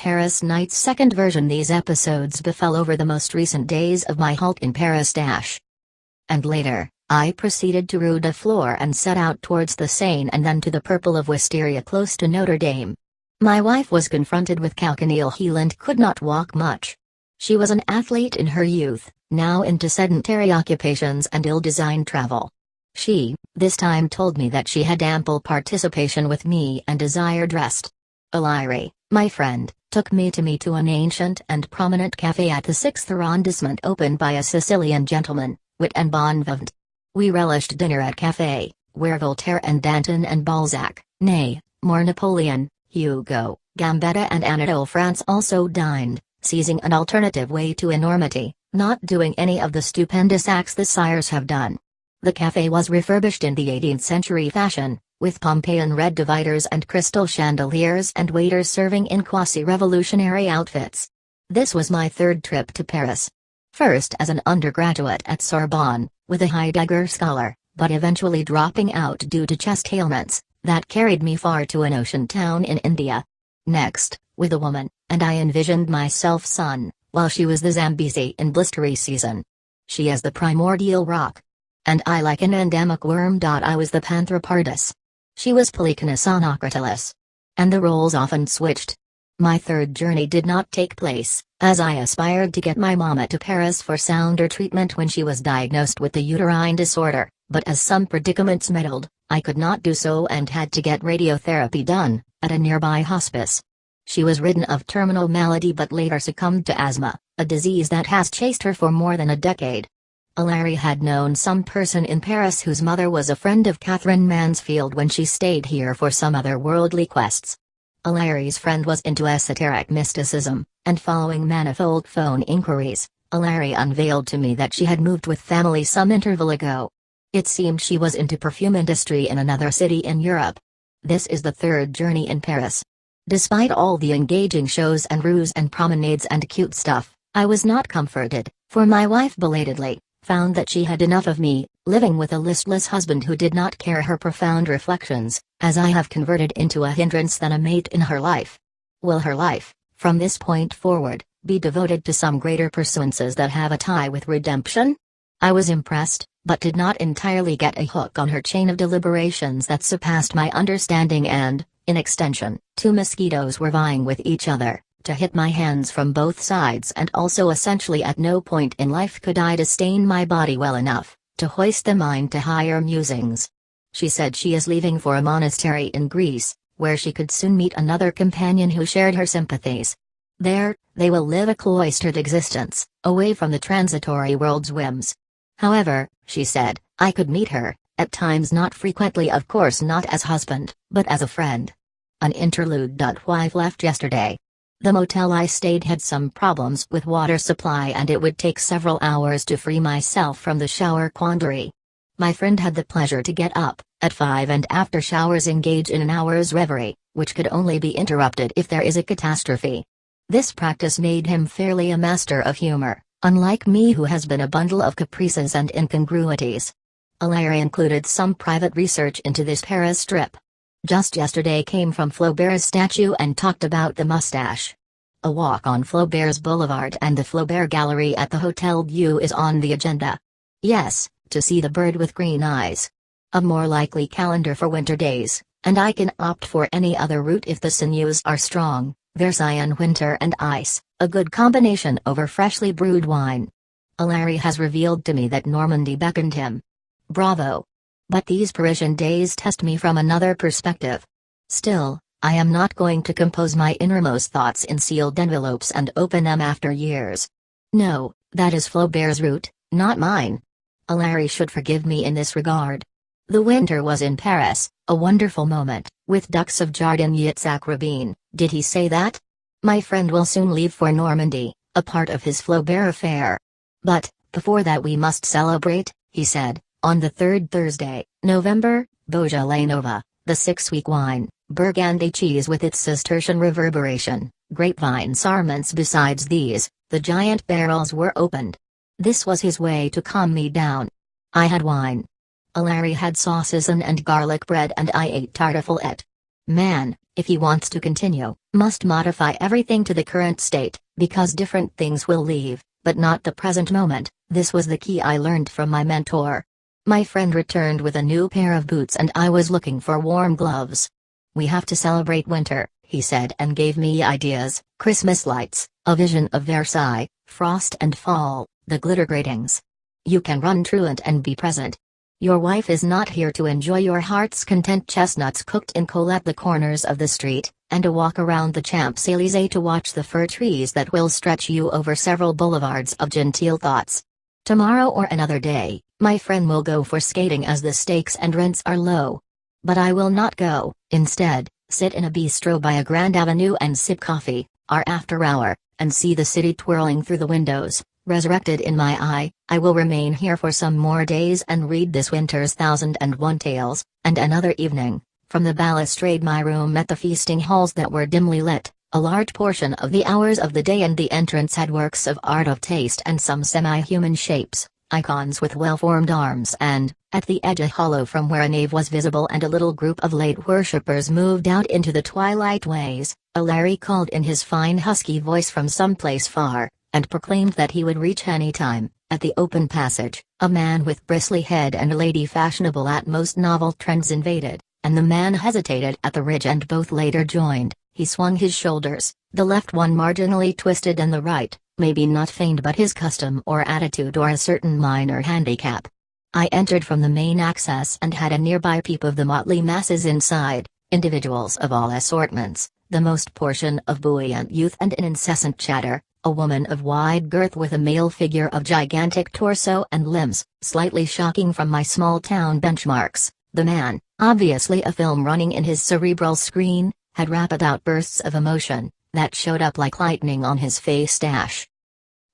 Paris Night's second version. These episodes befell over the most recent days of my halt in Paris. And later, I proceeded to Rue de Flore and set out towards the Seine and then to the Purple of Wisteria close to Notre Dame. My wife was confronted with calcaneal heel and could not walk much. She was an athlete in her youth, now into sedentary occupations and ill-designed travel. She, this time, told me that she had ample participation with me and desired rest. Hilary, my friend, took me to an ancient and prominent café at the 6th arrondissement opened by a Sicilian gentleman, wit and bon vivant. We relished dinner at café, where Voltaire and Danton and Balzac, nay, more Napoleon, Hugo, Gambetta and Anatole France also dined, seizing an alternative way to enormity, not doing any of the stupendous acts the sires have done. The café was refurbished in the 18th century fashion, with Pompeian red dividers and crystal chandeliers and waiters serving in quasi-revolutionary outfits. This was my third trip to Paris. First as an undergraduate at Sorbonne, with a Heidegger scholar, but eventually dropping out due to chest ailments, that carried me far to an ocean town in India. Next, with a woman, and I envisioned myself sun, while she was the Zambezi in blistery season. She is the primordial rock. And I like an endemic worm. I was the Panthropardus. She was Polychonus onocrotalus. And the roles often switched. My third journey did not take place, as I aspired to get my mama to Paris for sounder treatment when she was diagnosed with the uterine disorder, but as some predicaments meddled, I could not do so and had to get radiotherapy done, at a nearby hospice. She was ridden of terminal malady but later succumbed to asthma, a disease that has chased her for more than a decade. Hilary had known some person in Paris whose mother was a friend of Catherine Mansfield when she stayed here for some other worldly quests. Hilary's friend was into esoteric mysticism, and following manifold phone inquiries, Hilary unveiled to me that she had moved with family some interval ago. It seemed she was into perfume industry in another city in Europe. This is the third journey in Paris. Despite all the engaging shows and rues and promenades and cute stuff, I was not comforted, for my wife belatedly found that she had enough of me, living with a listless husband who did not care her profound reflections, as I have converted into a hindrance than a mate in her life. Will her life, from this point forward, be devoted to some greater pursuances that have a tie with redemption? I was impressed, but did not entirely get a hook on her chain of deliberations that surpassed my understanding and, in extension, two mosquitoes were vying with each other to hit my hands from both sides, and also essentially at no point in life could I disdain my body well enough to hoist the mind to higher musings. She said she is leaving for a monastery in Greece, where she could soon meet another companion who shared her sympathies. There, they will live a cloistered existence, away from the transitory world's whims. However, she said, I could meet her, at times, not frequently of course, not as husband, but as a friend. An interlude. Wife left yesterday. The motel I stayed had some problems with water supply and it would take several hours to free myself from the shower quandary. My friend had the pleasure to get up at 5 and after showers engage in an hour's reverie, which could only be interrupted if there is a catastrophe. This practice made him fairly a master of humor, unlike me who has been a bundle of caprices and incongruities. Hilary included some private research into this Paris trip. Just yesterday came from Flaubert's statue and talked about the mustache. A walk on Flaubert's Boulevard and the Flaubert Gallery at the Hotel Dieu is on the agenda. Yes, to see the bird with green eyes. A more likely calendar for winter days, and I can opt for any other route if the sinews are strong. Versailles winter and ice, a good combination over freshly brewed wine. Hilary has revealed to me that Normandy beckoned him. Bravo! But these Parisian days test me from another perspective. Still, I am not going to compose my innermost thoughts in sealed envelopes and open them after years. No, that is Flaubert's route, not mine. Hilary should forgive me in this regard. The winter was in Paris, a wonderful moment, with ducks of Jardinier at Sac-Rabin. Did he say that? My friend will soon leave for Normandy, a part of his Flaubert affair. But, before that we must celebrate, he said, on the third Thursday, November, Beaujolais Nova, the 6-week wine, Burgundy cheese with its Cistercian reverberation, grapevine sarments. Besides these, the giant barrels were opened. This was his way to calm me down. I had wine. Hilary had saucisson and garlic bread and I ate tartiflette. Man, if he wants to continue, Must modify everything to the current state, because different things will leave, but not the present moment. This was the key I learned from my mentor. My friend returned with a new pair of boots and I was looking for warm gloves. "We have to celebrate winter," he said, and gave me ideas: Christmas lights, a vision of Versailles, frost and fall, the glitter gratings. "You can run truant and be present. Your wife is not here to enjoy your heart's content chestnuts cooked in coal at the corners of the street, and a walk around the Champs-Élysées to watch the fir trees that will stretch you over several boulevards of genteel thoughts. Tomorrow or another day, my friend will go for skating as the stakes and rents are low. But I will not go. Instead, sit in a bistro by a grand avenue and sip coffee, our after hour, and see the city twirling through the windows. Resurrected in my eye, I will remain here for some more days and read this winter's 1001 Tales." And another evening, from the balustrade my room met the feasting halls that were dimly lit, a large portion of the hours of the day, and the entrance had works of art of taste and some semi-human shapes, icons with well-formed arms, and, at the edge a hollow from where a nave was visible and a little group of late worshippers moved out into the twilight ways. A Larry called in his fine husky voice from some place far, and proclaimed that he would reach any time. At the open passage, a man with bristly head and a lady fashionable at most novel trends invaded, and the man hesitated at the ridge and both later joined. He swung his shoulders, the left one marginally twisted and the right, maybe not feigned but his custom or attitude or a certain minor handicap. I entered from the main access and had a nearby peep of the motley masses inside, individuals of all assortments, the most portion of buoyant youth and an incessant chatter. A woman of wide girth with a male figure of gigantic torso and limbs, slightly shocking from my small-town benchmarks. The man, obviously a film running in his cerebral screen, had rapid outbursts of emotion that showed up like lightning on his face.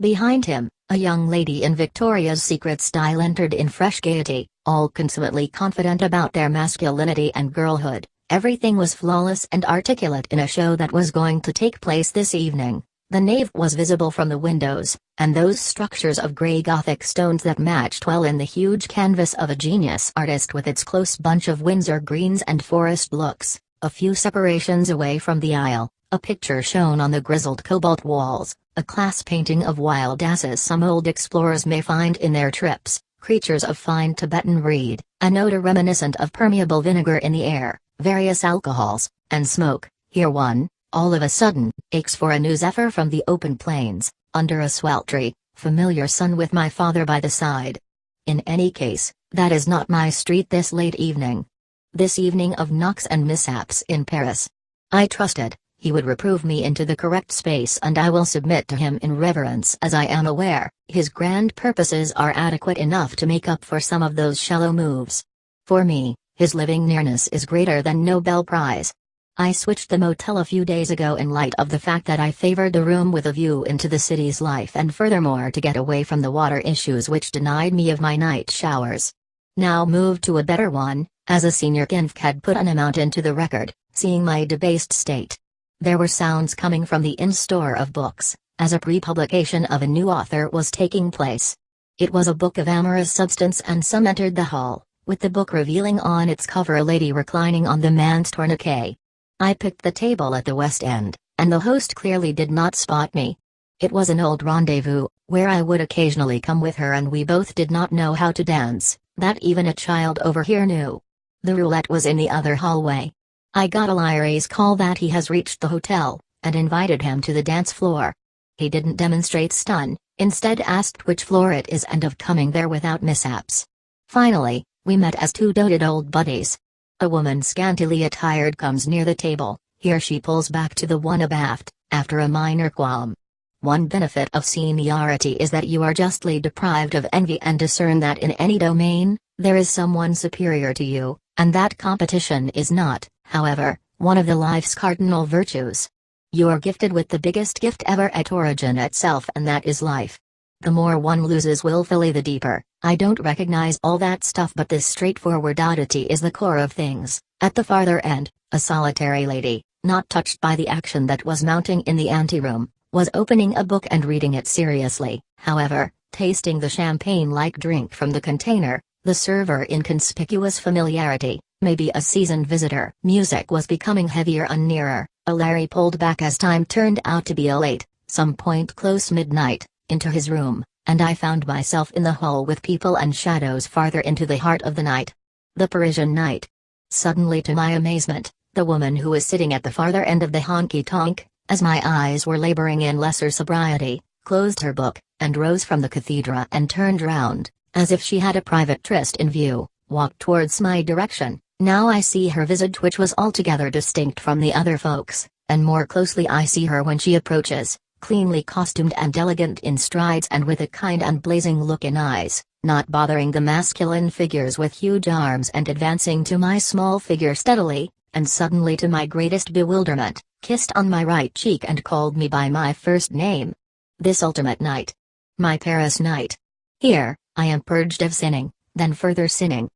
Behind him, a young lady in Victoria's Secret style entered in fresh gaiety, all consummately confident about their masculinity and girlhood. Everything was flawless and articulate in a show that was going to take place this evening. The nave was visible from the windows, and those structures of grey Gothic stones that matched well in the huge canvas of a genius artist with its close bunch of Windsor greens and forest looks. A few separations away from the aisle, a picture shown on the grizzled cobalt walls, a class painting of wild asses some old explorers may find in their trips, creatures of fine Tibetan reed, an odor reminiscent of permeable vinegar in the air, various alcohols, and smoke. Here one, all of a sudden, aches for a new zephyr from the open plains, under a sweltry, familiar sun with my father by the side. In any case, that is not my street this late evening. This evening of knocks and mishaps in Paris. I trusted he would reprove me into the correct space, and I will submit to him in reverence, as I am aware his grand purposes are adequate enough to make up for some of those shallow moves. For me, his living nearness is greater than Nobel Prize. I switched the motel a few days ago in light of the fact that I favored a room with a view into the city's life, and furthermore to get away from the water issues which denied me of my night showers. Now moved to a better one, as a senior kinfolk had put an amount into the record, seeing my debased state. There were sounds coming from the in-store of books, as a pre-publication of a new author was taking place. It was a book of amorous substance, and some entered the hall, with the book revealing on its cover a lady reclining on the man's tourniquet. I picked the table at the West End, and the host clearly did not spot me. It was an old rendezvous, where I would occasionally come with her, and we both did not know how to dance, that even a child over here knew. The roulette was in the other hallway. I got a Lyra's call that he has reached the hotel, and invited him to the dance floor. He didn't demonstrate stun, instead asked which floor it is and of coming there without mishaps. Finally, we met as two doted old buddies. A woman scantily attired comes near the table, here she pulls back to the one abaft, after a minor qualm. One benefit of seniority is that you are justly deprived of envy and discern that in any domain, there is someone superior to you, and that competition is not, however, one of the life's cardinal virtues. You're gifted with the biggest gift ever at origin itself, and that is life. The more one loses willfully, the deeper. I don't recognize all that stuff, but this straightforward oddity is the core of things. At the farther end, a solitary lady, not touched by the action that was mounting in the anteroom, was opening a book and reading it seriously, however, tasting the champagne-like drink from the container, the server in conspicuous familiarity, maybe a seasoned visitor. Music was becoming heavier and nearer, Larry pulled back as time turned out to be late, some point close midnight, into his room, and I found myself in the hall with people and shadows farther into the heart of the night. The Parisian night. Suddenly, to my amazement, the woman who was sitting at the farther end of the honky-tonk, as my eyes were laboring in lesser sobriety, closed her book, and rose from the cathedra and turned round, as if she had a private tryst in view, walked towards my direction. Now I see her visage, which was altogether distinct from the other folks, and more closely I see her when she approaches, cleanly costumed and elegant in strides and with a kind and blazing look in eyes, not bothering the masculine figures with huge arms and advancing to my small figure steadily, and suddenly, to my greatest bewilderment, kissed on my right cheek and called me by my first name. This ultimate night. My Paris night. Here, I am purged of sinning, then further sinning,